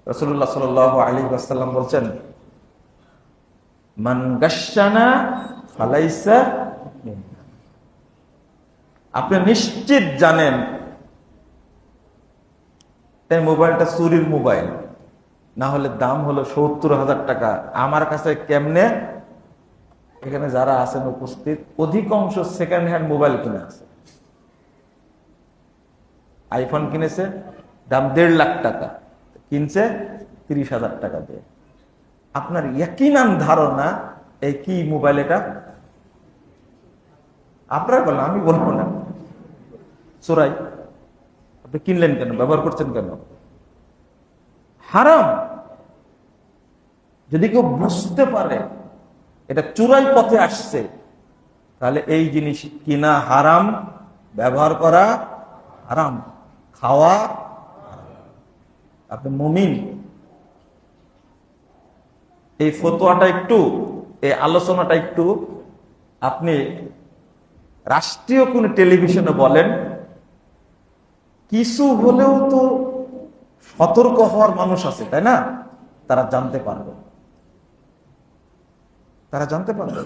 রাসূলুল্লাহ সাল্লাল্লাহু আলাইহি ওয়াসাল্লাম বলছেন, মান গাশশানা ফালাইসা মিন্না। আপনি নিশ্চিত জানেন এই মোবাইলটা চুরির মোবাইল, না হলে দাম হলো ৭০,০০০ টাকা। আমার কাছে কেমনে? এখানে যারা আছেন উপস্থিত অধিকাংশ সেকেন্ড হ্যান্ড মোবাইল কিনে আছে। আইফোন কিনেছে, দাম ১.৫ লাখ টাকা, কিনছে ৩০,০০০ টাকা দিয়ে। আপনার ইয়াকিনান ধারণা এই কি মোবাইল, এটা আপনার বলেন, আমি বলবো না। চোরাই। আপনি কিনলেন কেন? ব্যবহার করছেন কেন? হারাম। যদি কেউ বুঝতে পারে এটা চোরাই পথে আসছে, তাহলে এই জিনিস কিনা হারাম, ব্যবহার করা হারাম, খাওয়া। আপনি মুমিন। এই ফতোয়াটা একটু, এই আলোচনাটা একটু আপনি রাষ্ট্রীয় কোন টেলিভিশনে বলেন, কিছু হলেও তো সতর্ক হওয়ার মানুষ আছে, তাই না? তারা জানতে পারবে, তারা জানতে পারবে।